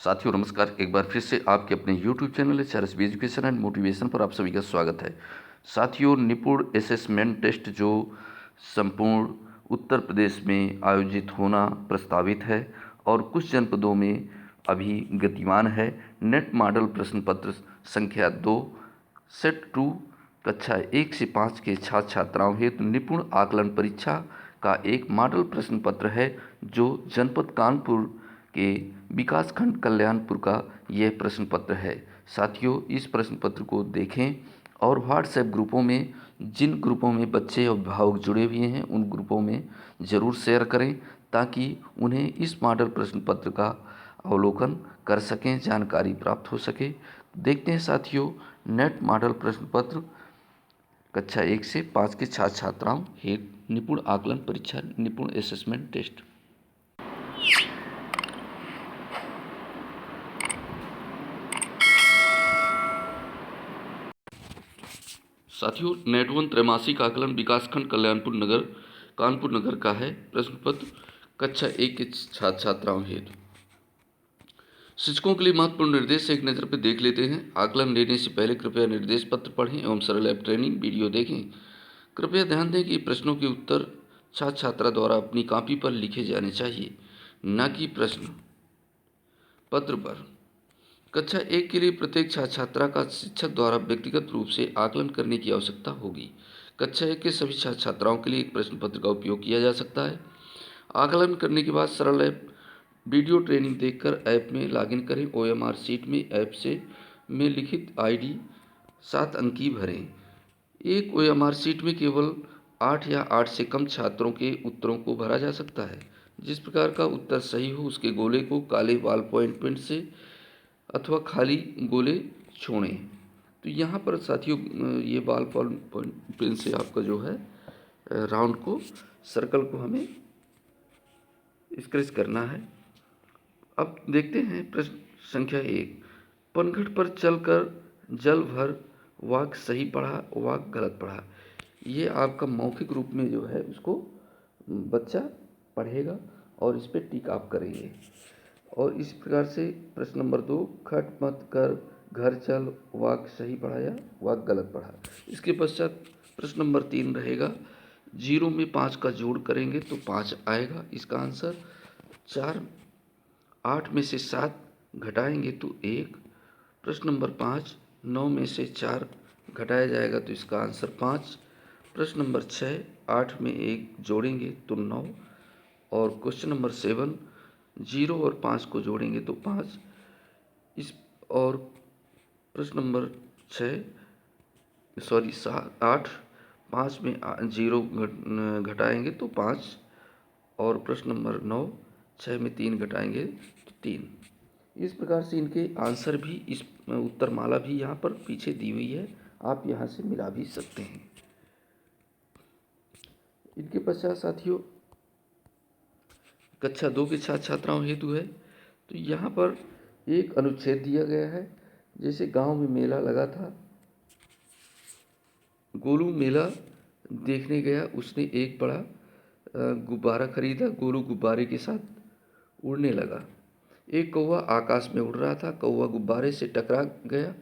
साथियों नमस्कार। एक बार फिर से आपके अपने YouTube channel HRSB education and motivation पर आप सभी का स्वागत है। साथियों, निपुण असेसमेंट टेस्ट जो संपूर्ण उत्तर प्रदेश में आयोजित होना प्रस्तावित है और कुछ जनपदों में अभी गतिमान है। नेट मॉडल प्रश्न पत्र संख्या 2 सेट 2 कक्षा 1 से 5 के छात्र छात्राओं हेतु निपुण आकलन परीक्षा का एक मॉडल प्रश्न पत्र है जो जनपद कानपुर के विकासखंड कल्याणपुर का यह प्रश्न पत्र है। साथियों, इस प्रश्न पत्र को देखें और व्हाट्सएप ग्रुपों में, जिन ग्रुपों में बच्चे और अभिभावक जुड़े हुए हैं उन ग्रुपों में ज़रूर शेयर करें ताकि उन्हें इस मॉडल प्रश्न पत्र का अवलोकन कर सकें, जानकारी प्राप्त हो सके। देखते हैं साथियों, नेट मॉडल प्रश्न पत्र कक्षा 1 से 5 के छात्र छात्राओं हेतु निपुण आकलन परीक्षा, निपुण असेसमेंट टेस्ट। साथियों, नेट 1 त्रैमासिक आकलन विकासखंड कल्याणपुर नगर कानपुर नगर का है प्रश्न पत्र कक्षा 1 के छात्र छात्राओं हेतु। शिक्षकों के लिए महत्वपूर्ण निर्देश एक नज़र पर देख लेते हैं। आकलन लेने से पहले कृपया निर्देश पत्र पढ़ें एवं सरल ऐप ट्रेनिंग वीडियो देखें। कृपया ध्यान दें कि प्रश्नों के उत्तर छात्र छात्रा द्वारा अपनी कॉपी पर लिखे जाने चाहिए, न कि प्रश्न पत्र पर। कक्षा 1 के लिए प्रत्येक छात्र छात्रा का शिक्षक द्वारा व्यक्तिगत रूप से आकलन करने की आवश्यकता होगी। कक्षा 1 के सभी छात्र छात्राओं के लिए एक प्रश्न पत्र का उपयोग किया जा सकता है। आकलन करने के बाद सरल ऐप वीडियो ट्रेनिंग देखकर ऐप में लॉगिन करें। OMR शीट में ऐप से में लिखित ID 7 अंकी भरें। एक OMR शीट में केवल 8 या 8 से कम छात्रों के उत्तरों को भरा जा सकता है। जिस प्रकार का उत्तर सही हो उसके गोले को काले बॉल पॉइंट पेन से अथवा खाली गोले छोड़ें। तो यहाँ पर साथियों ये बॉल पॉइंट पेन से आपका जो है राउंड को, सर्कल को हमें स्केच करना है। अब देखते हैं प्रश्न संख्या 1। पनघट पर चलकर जल भर वाक्य सही पढ़ा, वाक्य गलत पढ़ा। ये आपका मौखिक रूप में जो है उसको बच्चा पढ़ेगा और इस पर टिक आप करेंगे। और इस प्रकार से प्रश्न नंबर 2, खट मत कर घर चल, वाक्य सही पढ़ा या वाक्य गलत पढ़ा। इसके पश्चात प्रश्न नंबर 3 रहेगा, 0 में 5 का जोड़ करेंगे तो 5 आएगा, इसका आंसर 4। 8 में से 7 घटाएंगे तो 1। प्रश्न नंबर 5, 9 में से 4 घटाया जाएगा तो इसका आंसर 5। प्रश्न नंबर 6, 8 में 1 जोड़ेंगे तो 9। और क्वेश्चन नंबर 7, 0 और 5 को जोड़ेंगे तो 5। इस और प्रश्न नंबर 8, 5 में 0 घटाएंगे तो 5। और प्रश्न नंबर 9, 6 में 3 घटाएंगे तो 3। इस प्रकार से इनके आंसर भी, इस उत्तर माला भी यहाँ पर पीछे दी हुई है, आप यहाँ से मिला भी सकते हैं। इनके पश्चात साथियों कक्षा 2 के छात्र छात्राओं हेतु है। तो यहाँ पर एक अनुच्छेद दिया गया है। जैसे गांव में मेला लगा था, गोलू मेला देखने गया, उसने एक बड़ा गुब्बारा खरीदा, गोलू गुब्बारे के साथ उड़ने लगा। एक कौवा आकाश में उड़ रहा था, कौवा गुब्बारे से टकरा गया,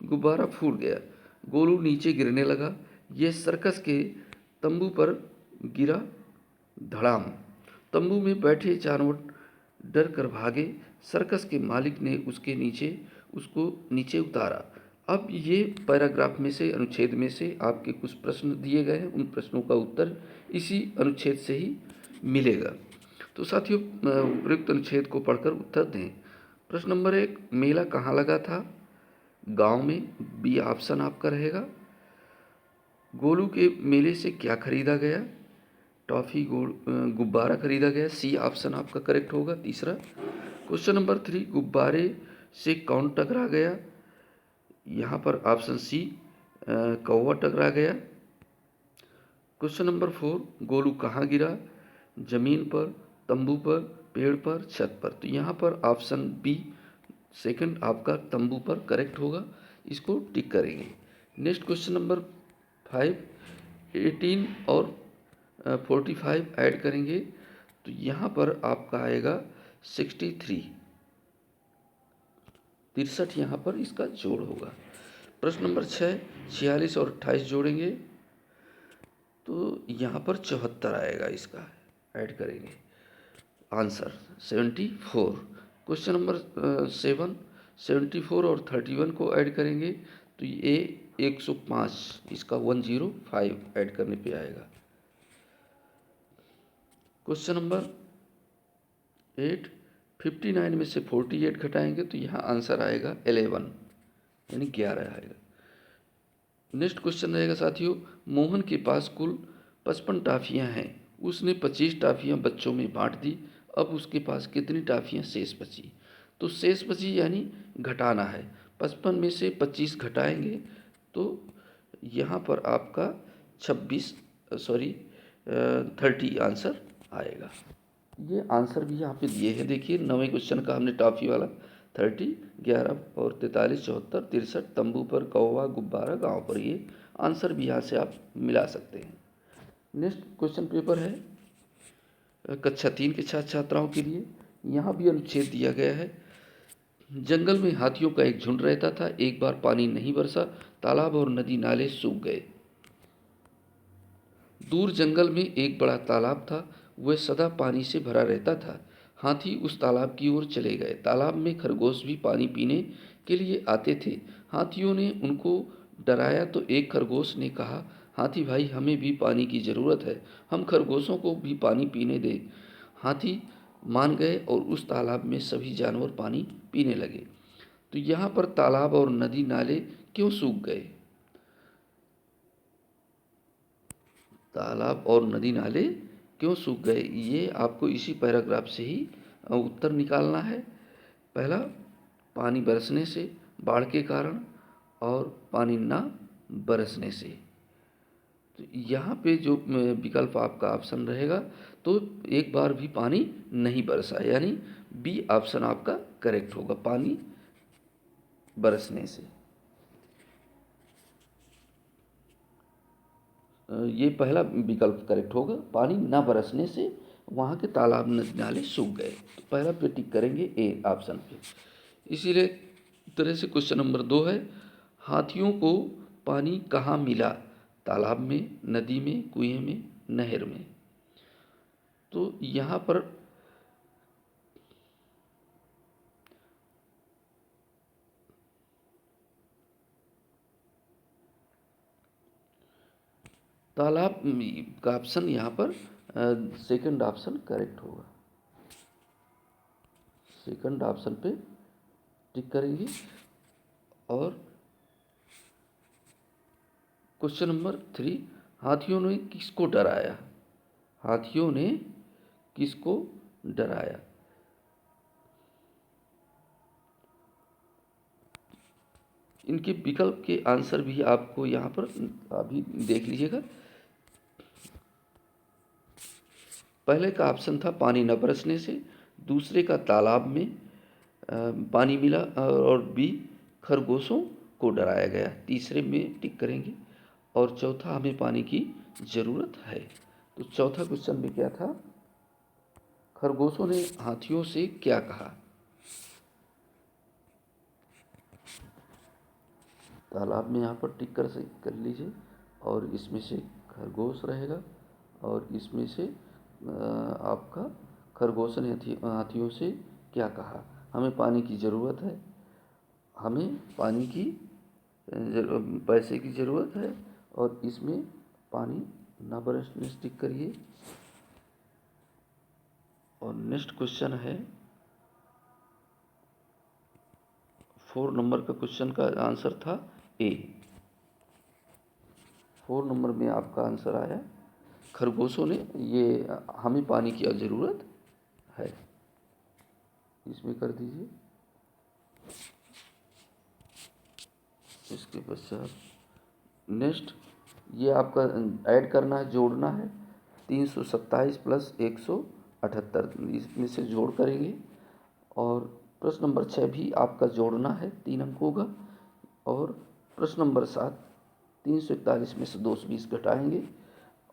गुब्बारा फूट गया, गोलू नीचे गिरने लगा। यह सर्कस के तंबू पर गिरा धड़ाम। तंबू में बैठे जानवर डर कर भागे। सर्कस के मालिक ने उसको नीचे उतारा। अब ये पैराग्राफ में से, अनुच्छेद में से आपके कुछ प्रश्न दिए गए हैं, उन प्रश्नों का उत्तर इसी अनुच्छेद से ही मिलेगा। तो साथियों उपयुक्त अनुच्छेद को पढ़कर उत्तर दें। प्रश्न नंबर 1, मेला कहाँ लगा था? गांव में, बी ऑप्शन आपका रहेगा। गोलू के मेले से क्या खरीदा गया? टॉफ़ी गुब्बारा खरीदा गया, सी ऑप्शन आपका करेक्ट होगा, तीसरा। क्वेश्चन नंबर 3, गुब्बारे से कौन टकरा गया? यहाँ पर ऑप्शन सी कौवा टकरा गया। क्वेश्चन नंबर 4, गोलू कहाँ गिरा? जमीन पर, तंबू पर, पेड़ पर, छत पर। तो यहाँ पर ऑप्शन बी सेकंड आपका तंबू पर करेक्ट होगा, इसको टिक करेंगे। नेक्स्ट क्वेश्चन नंबर 5, 18 और 45 ऐड करेंगे तो यहाँ पर आपका आएगा 63। 63 यहाँ पर इसका जोड़ होगा। प्रश्न नंबर 6, 46 और 28 जोड़ेंगे तो यहाँ पर 74 आएगा, इसका ऐड करेंगे आंसर 74। क्वेश्चन नंबर 7, 74 और 31 को ऐड करेंगे तो ये 105, इसका 105 ऐड करने पे आएगा। क्वेश्चन नंबर 8, 59 में से 48 घटाएंगे तो यहाँ आंसर आएगा 11, यानी 11 आएगा। नेक्स्ट क्वेश्चन रहेगा साथियों, मोहन के पास कुल 55 टाफियाँ हैं, उसने 25 टाफियाँ बच्चों में बांट दी, अब उसके पास कितनी टाफियाँ शेष बची? तो शेष बची यानी घटाना है, 55 में से 25 घटाएंगे तो यहाँ पर आपका 30 आंसर आएगा। ये आंसर भी यहाँ पे दिए हैं, देखिए 9वें क्वेश्चन का हमने टॉफी वाला 30, 11 और 43, 74, 63, तंबू पर कौवा, गुब्बारा, गांव पर, ये आंसर भी यहाँ से आप मिला सकते हैं। नेक्स्ट क्वेश्चन पेपर है कक्षा 3 के छात्र छात्राओं के लिए। यहाँ भी अनुच्छेद दिया गया है, जंगल में हाथियों का एक झुंड रहता था, एक बार पानी नहीं बरसा, तालाब और नदी नाले सूख गए। दूर जंगल में एक बड़ा तालाब था, वह सदा पानी से भरा रहता था। हाथी उस तालाब की ओर चले गए। तालाब में खरगोश भी पानी पीने के लिए आते थे। हाथियों ने उनको डराया तो एक खरगोश ने कहा, हाथी भाई हमें भी पानी की ज़रूरत है, हम खरगोशों को भी पानी पीने दें। हाथी मान गए और उस तालाब में सभी जानवर पानी पीने लगे। तो यहाँ पर तालाब और नदी नाले क्यों सूख गए? तालाब और नदी नाले क्यों सूख गए, ये आपको इसी पैराग्राफ से ही उत्तर निकालना है। पहला, पानी बरसने से, बाढ़ के कारण, और पानी ना बरसने से। तो यहाँ पे जो विकल्प आपका ऑप्शन रहेगा, तो एक बार भी पानी नहीं बरसा, यानी बी ऑप्शन आपका करेक्ट होगा, पानी बरसने से। ये पहला विकल्प करेक्ट होगा, पानी ना बरसने से वहाँ के तालाब नदी नाले सूख गए, तो पहला पे टिक करेंगे ए ऑप्शन पे। इसीलिए तरह से क्वेश्चन नंबर 2 है, हाथियों को पानी कहाँ मिला? तालाब में, नदी में, कुएं में, नहर में। तो यहाँ पर तालाब का ऑप्शन यहाँ पर सेकंड ऑप्शन करेक्ट होगा, सेकंड ऑप्शन पे टिक करेंगे। और क्वेश्चन नंबर 3, हाथियों ने किसको डराया? हाथियों ने किसको डराया? इनके विकल्प के आंसर भी आपको यहाँ पर अभी देख लीजिएगा। पहले का ऑप्शन था पानी न बरसने से, दूसरे का तालाब में पानी मिला, और बी खरगोशों को डराया गया, तीसरे में टिक करेंगे। और चौथा, हमें पानी की ज़रूरत है। तो चौथा क्वेश्चन में क्या था? खरगोशों ने हाथियों से क्या कहा? तालाब में यहाँ पर टिक कर लीजिए, और इसमें से खरगोश रहेगा, और इसमें से आपका खरगोश ने हाथियों से क्या कहा? हमें पानी की ज़रूरत है, हमें पानी की पैसे की ज़रूरत है, और इसमें पानी ना बरसने से टिक करिए। और नेक्स्ट क्वेश्चन है 4 नंबर का क्वेश्चन का आंसर था ए। 4 नंबर में आपका आंसर आया, खरगोशों ने ये हमें पानी की ज़रूरत है, इसमें कर दीजिए। इसके पश्चात नेक्स्ट, ये आपका ऐड करना है, जोड़ना है, 327 प्लस 178, इसमें से जोड़ करेंगे। और प्रश्न नंबर 6 भी आपका जोड़ना है, 3 अंक होगा। और प्रश्न नंबर 7, 341 में से 220 घटाएंगे।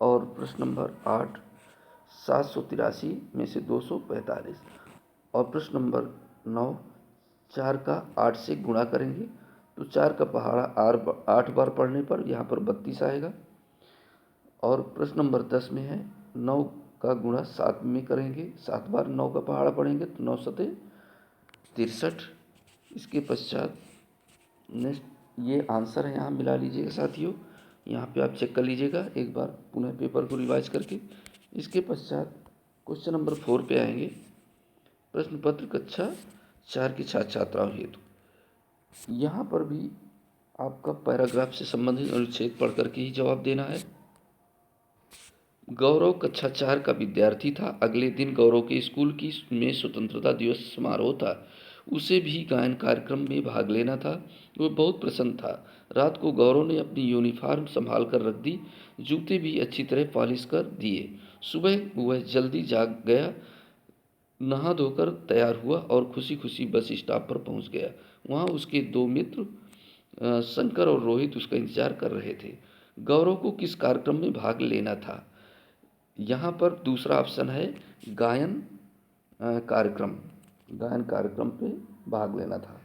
और प्रश्न नंबर 8, 783 में से 245। और प्रश्न नंबर 9, 4 का 8 से गुणा करेंगे तो 4 का पहाड़ा 8 बार पढ़ने पर यहाँ पर 32 आएगा। और प्रश्न नंबर 10 में है 9 का गुणा 7 में करेंगे, 7 बार 9 का पहाड़ा पढ़ेंगे तो 9 सते 63। इसके पश्चात नेक्स्ट ये आंसर है, यहाँ मिला लीजिएगा साथियों, यहाँ पे आप चेक कर लीजिएगा एक बार पुनः पेपर को रिवाइज करके। इसके पश्चात क्वेश्चन नंबर 4 पे आएंगे। प्रश्न पत्र कक्षा 4 की छात्र छात्राओं हेतु यहाँ पर भी आपका पैराग्राफ से संबंधित अनुच्छेद पढ़ करके ही जवाब देना है। गौरव कक्षा 4 का विद्यार्थी था। अगले दिन गौरव के स्कूल की में स्वतंत्रता दिवस समारोह था। उसे भी गायन कार्यक्रम में भाग लेना था। वह बहुत प्रसन्न था। रात को गौरव ने अपनी यूनिफॉर्म संभाल कर रख दी, जूते भी अच्छी तरह पॉलिश कर दिए। सुबह वह जल्दी जाग गया, नहा धोकर तैयार हुआ और खुशी खुशी बस स्टॉप पर पहुंच गया। वहां उसके दो मित्र शंकर और रोहित उसका इंतजार कर रहे थे। गौरव को किस कार्यक्रम में भाग लेना था? यहाँ पर दूसरा ऑप्शन है गायन कार्यक्रम, गायन कार्यक्रम पे भाग लेना था।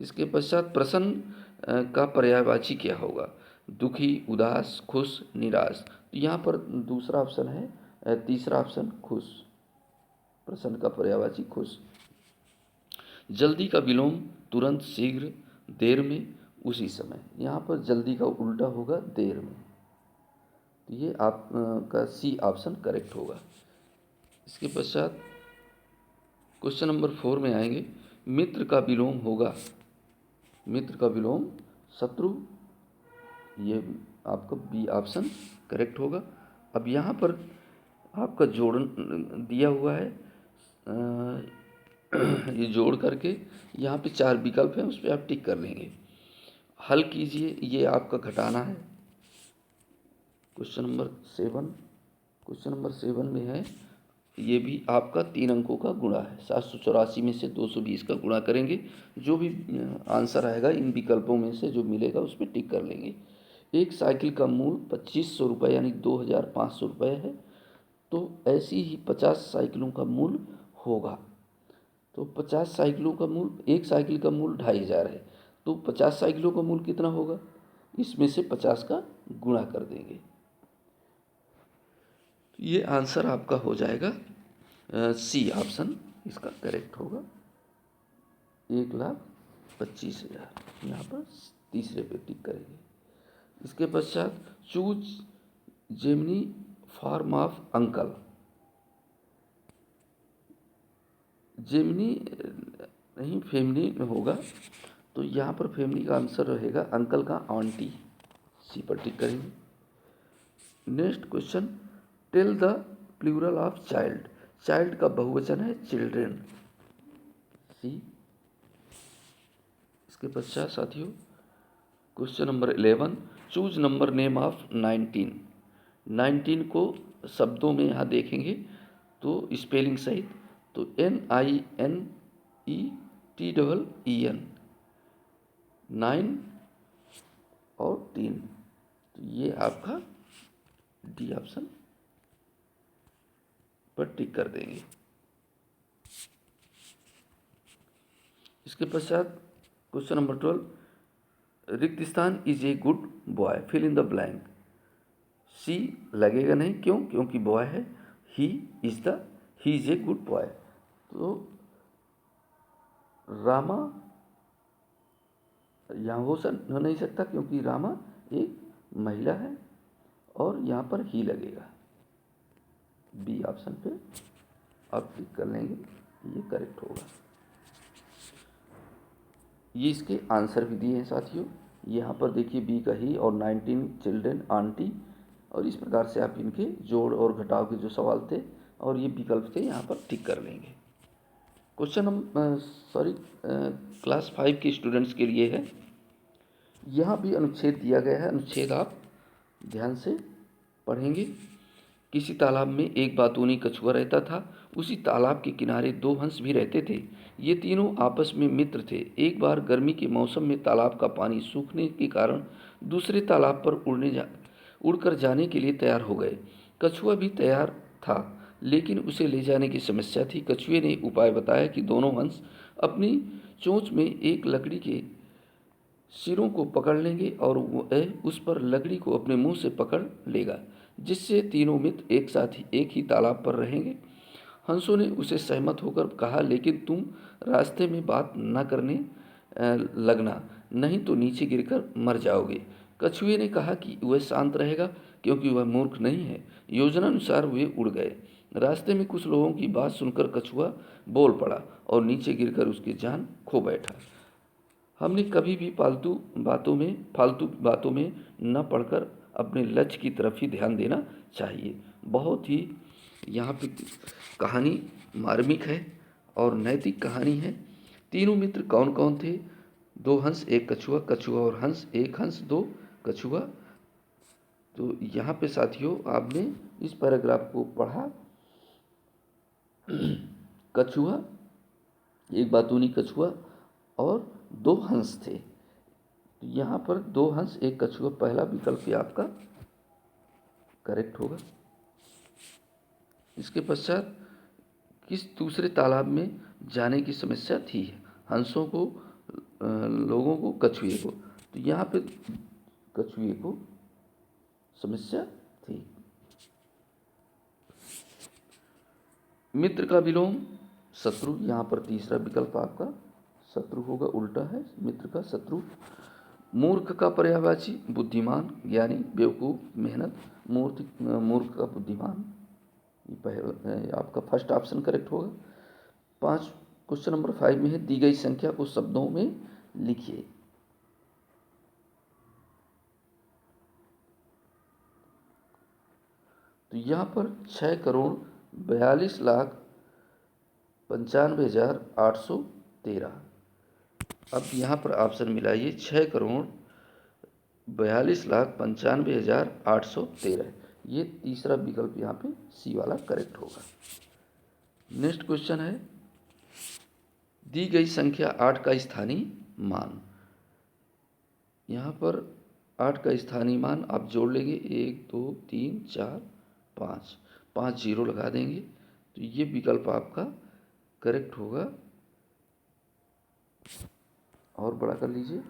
इसके पश्चात प्रसन्न का पर्यायवाची क्या होगा? दुखी, उदास, खुश, निराश। तो यहाँ पर दूसरा ऑप्शन है तीसरा ऑप्शन खुश। प्रसन्न का पर्यायवाची खुश। जल्दी का विलोम तुरंत, शीघ्र, देर में, उसी समय। यहाँ पर जल्दी का उल्टा होगा देर में। तो ये आपका सी ऑप्शन करेक्ट होगा। इसके पश्चात क्वेश्चन नंबर 4 में आएंगे। मित्र का विलोम होगा, मित्र का विलोम शत्रु। ये आपका बी ऑप्शन करेक्ट होगा। अब यहाँ पर आपका जोड़ दिया हुआ है, ये जोड़ करके यहाँ पे 4 विकल्प हैं, उस पर आप टिक कर लेंगे। हल कीजिए, ये आपका घटाना है। क्वेश्चन नंबर 7, क्वेश्चन नंबर 7 में है, ये भी आपका 3 अंकों का गुणा है। 784 में से 220 का गुणा करेंगे। जो भी आंसर आएगा इन विकल्पों में से जो मिलेगा उस पर टिक कर लेंगे। एक साइकिल का मूल्य 2500 रुपये यानी 2500 रुपये है, तो ऐसी ही 50 साइकिलों का मूल्य होगा। तो 50 साइकिलों का मूल्य, एक साइकिल का मूल्य 2500 है, तो 50 साइकिलों का मूल्य कितना होगा? इसमें से 50 का गुणा कर देंगे। ये आंसर आपका हो जाएगा सी ऑप्शन, इसका करेक्ट होगा 1,25,000। यहाँ पर तीसरे पे टिक करेंगे। इसके पश्चात choose Gemini form of uncle. Gemini नहीं, फेमिनी में होगा, तो यहाँ पर फेमिनी का आंसर रहेगा अंकल का आंटी। सी पर टिक करेंगे। Next question, tell the plural of child. Child का बहुवचन है चिल्ड्रेन। सी। इसके पश्चात साथियों question number 11, choose number name of 19। 19 को शब्दों में यहाँ देखेंगे तो स्पेलिंग सहित, तो NINETEEN, 9 और 3। तो ये आपका डी ऑप्शन पर टिक कर देंगे। इसके पश्चात क्वेश्चन नंबर 12, रिक्त स्थान is a good boy, fill in the blank. She लगेगा नहीं, क्यों? क्योंकि बॉय है। He is a good boy. तो रामा यहाँ हो नहीं सकता क्योंकि रामा एक महिला है, और यहाँ पर ही लगेगा। बी ऑप्शन पे आप क्लिक कर लेंगे, ये करेक्ट होगा। ये इसके आंसर भी दिए हैं साथियों। यहाँ पर देखिए बी का ही और 19 चिल्ड्रेन आंटी, और इस प्रकार से आप इनके जोड़ और घटाव के जो सवाल थे और ये विकल्प थे यहाँ पर टिक कर लेंगे। क्वेश्चन क्लास 5 के स्टूडेंट्स के लिए है। यहाँ भी अनुच्छेद दिया गया है, अनुच्छेद आप ध्यान से पढ़ेंगे। किसी तालाब में एक बातूनी कछुआ रहता था। उसी तालाब के किनारे 2 हंस भी रहते थे। ये तीनों आपस में मित्र थे। एक बार गर्मी के मौसम में तालाब का पानी सूखने के कारण दूसरे तालाब पर उड़कर जाने के लिए तैयार हो गए। कछुआ भी तैयार था, लेकिन उसे ले जाने की समस्या थी। कछुए ने उपाय बताया कि दोनों हंस अपनी चोंच में एक लकड़ी के सिरों को पकड़ लेंगे और वह उस पर लकड़ी को अपने मुंह से पकड़ लेगा, जिससे तीनों मित्र एक साथ ही एक ही तालाब पर रहेंगे। हंसों ने उसे सहमत होकर कहा, लेकिन तुम रास्ते में बात न करने लगना, नहीं तो नीचे गिरकर मर जाओगे। कछुए ने कहा कि वह शांत रहेगा, क्योंकि वह मूर्ख नहीं है। योजनानुसार वे उड़ गए। रास्ते में कुछ लोगों की बात सुनकर कछुआ बोल पड़ा और नीचे गिरकर उसकी जान खो बैठा। हमने कभी भी फालतू बातों में न पढ़कर अपने लक्ष्य की तरफ ही ध्यान देना चाहिए। बहुत ही यहाँ पे कहानी मार्मिक है और नैतिक कहानी है। तीनों मित्र कौन कौन थे? दो हंस एक कछुआ, कछुआ और हंस, एक हंस दो कछुआ। तो यहाँ पे साथियों आपने इस पैराग्राफ को पढ़ा। कछुआ, एक बातूनी कछुआ और दो हंस थे। तो यहाँ पर दो हंस एक कछुआ, पहला विकल्प ही आपका करेक्ट होगा। इसके पश्चात किस दूसरे तालाब में जाने की समस्या थी? हंसों को, लोगों को, कछुए को। तो यहाँ पे कछुए को समस्या थी। मित्र का विलोम शत्रु, यहाँ पर तीसरा विकल्प आपका शत्रु होगा, उल्टा है मित्र का शत्रु। मूर्ख का पर्यायवाची बुद्धिमान, यानी बेवकूफ़, मेहनत। मूर्ख का बुद्धिमान, ये पहला आपका फर्स्ट ऑप्शन करेक्ट होगा। 5 क्वेश्चन नंबर 5 में है, दी गई संख्या को शब्दों में लिखिए। तो यहाँ पर 6,42,95,813। अब यहाँ पर ऑप्शन मिलाइए, 6,42,95,813। ये तीसरा विकल्प यहाँ पे सी वाला करेक्ट होगा। नेक्स्ट क्वेश्चन है, दी गई संख्या 8 का स्थानीय मान। यहाँ पर 8 का स्थानीय मान आप जोड़ लेंगे, 1 2 3 4 5, 5 जीरो लगा देंगे। तो ये विकल्प आपका करेक्ट होगा। और बड़ा कर लीजिए,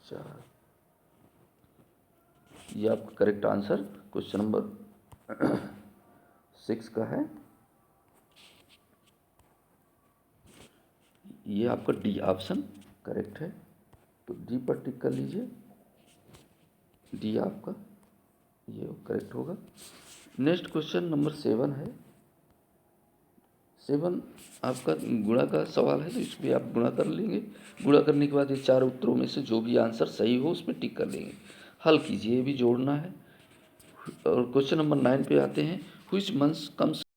4। ये आपका करेक्ट आंसर क्वेश्चन नंबर 6 का है। ये आपका डी ऑप्शन करेक्ट है। तो डी पर टिक कर लीजिए, डी आपका ये करेक्ट होगा। नेक्स्ट क्वेश्चन नंबर 7 है। 7 आपका गुणा का सवाल है, तो इसमें आप गुणा कर लेंगे। गुणा करने के बाद ये 4 उत्तरों में से जो भी आंसर सही हो उसमें टिक कर देंगे। हल कीजिए, ये भी जोड़ना है। और क्वेश्चन नंबर 9 पे आते हैं, व्हिच मंथ्स कम्स